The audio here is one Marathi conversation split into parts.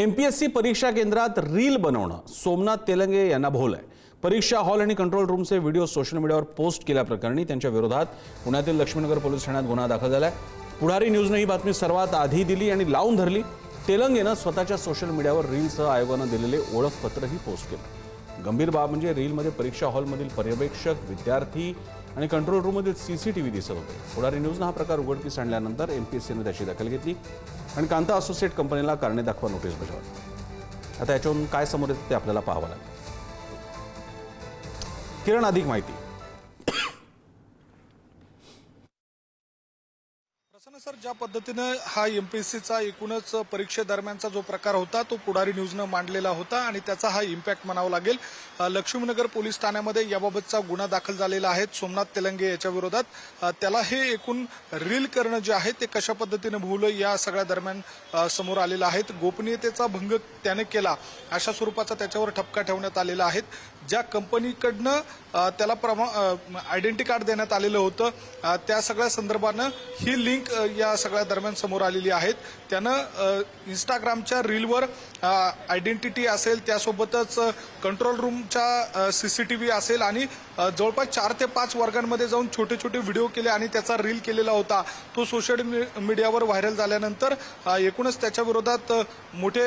एमपीएससी परीक्षा केंद्रात रील बनवणं सोमनाथ तेलंगे यांना भोवलंय। परीक्षा हॉल आणि कंट्रोल रूमचे व्हिडिओ सोशल मीडियावर पोस्ट केल्याप्रकरणी त्यांच्या विरोधात पुण्यातील लक्ष्मीनगर पोलीस ठाण्यात गुन्हा दाखल झालाय। पुढारी न्यूजने ही बातमी सर्वात आधी दिली आणि लावून धरली। तेलंगेनं स्वतःच्या सोशल मीडियावर रीलसह आयोगानं दिलेले ओळखपत्रही पोस्ट केलं। गंभीर बाब म्हणजे रीलमध्ये परीक्षा हॉलमधील पर्यवेक्षक, विद्यार्थी आणि कंट्रोल रूममधील सीसीटीव्ही दिसत होते। पुढारी न्यूजनं हा प्रकार उघडकीस आणल्यानंतर एमपीएससीने त्याची दखल घेतली आणि कांता असोसिएट कंपनीला कारणे दाखवा नोटीस बजावली। आता याच्यावरून काय समोर येतं ते आपल्याला पाहावं लागेल। किरण, अधिक माहिती। सर, ज्या पद्धतीने हा एमपीएससीचा एकूणच परीक्षेदरम्यानचा जो प्रकार होता तो पुढारी न्यूजनं मांडलेला होता आणि त्याचा हा इम्पॅक्ट म्हणावा लागेल। लक्ष्मीनगर पोलीस ठाण्यामध्ये याबाबतचा गुन्हा दाखल झालेला आहे सोमनाथ तेलंगे याच्या विरोधात। त्याला हे एकूण रील करणं जे आहे ते कशा पद्धतीने भोवलं या सगळ्या दरम्यान समोर आलेलं आहे। गोपनीयतेचा भंग त्याने केला अशा स्वरूपाचा त्याच्यावर ठपका ठेवण्यात आलेला आहे। ज्या कंपनीकडनं त्याला आयडेंटिटी कार्ड देण्यात आलेलं होतं त्या सगळ्या संदर्भानं ही लिंक या सगळ्या दरम्यान समोर आलेली आहेत। त्यानं इंस्टाग्रामच्या रीलवर आयडेंटिटी असेल, त्यासोबतच कंट्रोल रूमच्या सीसीटीव्ही असेल आणि जवळपास 4 ते 5 वर्गांमध्ये जाऊन छोटे छोटे व्हिडिओ केले आणि त्याचा रील केलेला होता। तो सोशल मीडियावर व्हायरल झाल्यानंतर एकूणच त्याच्या विरोधात मोठे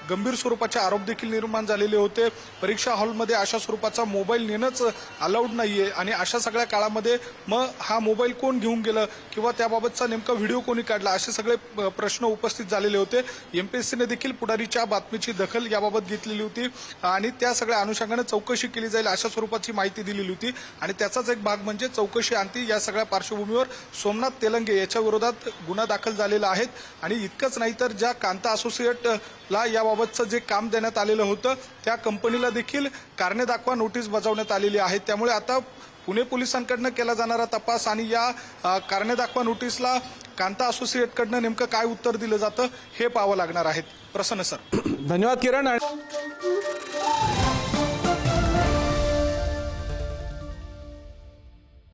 गंभीर स्वरूपाचे आरोप देखील निर्माण झालेले होते। परीक्षा हॉलमध्ये अशा स्वरूपाचा मोबाईल नेणंच अलाउड नाहीये आणि अशा सगळ्या काळामध्ये मग हा मोबाईल कोण घेऊन गेलं किंवा त्याबाबतचा नेमका व्हिडिओ कोणी काढला असे सगळे प्रश्न उपस्थित झालेले होते। एमपीएससीने देखील पुढारीच्या बातमीची दखल याबाबत घेतलेली होती आणि त्या सगळ्या अनुषंगाने चौकशी केली जाईल अशा स्वरूपाची माहिती दिलेली होती आणि त्याचाच एक भाग म्हणजे चौकशी अंती या सगळ्या पार्श्वभूमीवर सोमनाथ तेलंगे याच्या विरोधात गुन्हा दाखल झालेला आहे। आणि इतकंच नाही तर ज्या कांता असोसिएटला याबाबतचं जे काम देण्यात आलेलं होतं त्या कंपनीला देखील कारणे दाखवा नोटीस बजावण्यात आलेली आहे। त्यामुळे आता पुणे पोलिसांकडनं केला जाणारा तपास आणि या कारणे दाखवा नोटीसला कांता असोसिएटकडनं नेमकं काय उत्तर दिलं जातं हे पाहावं लागणार आहे। प्रसन्न सर, धन्यवाद किरण।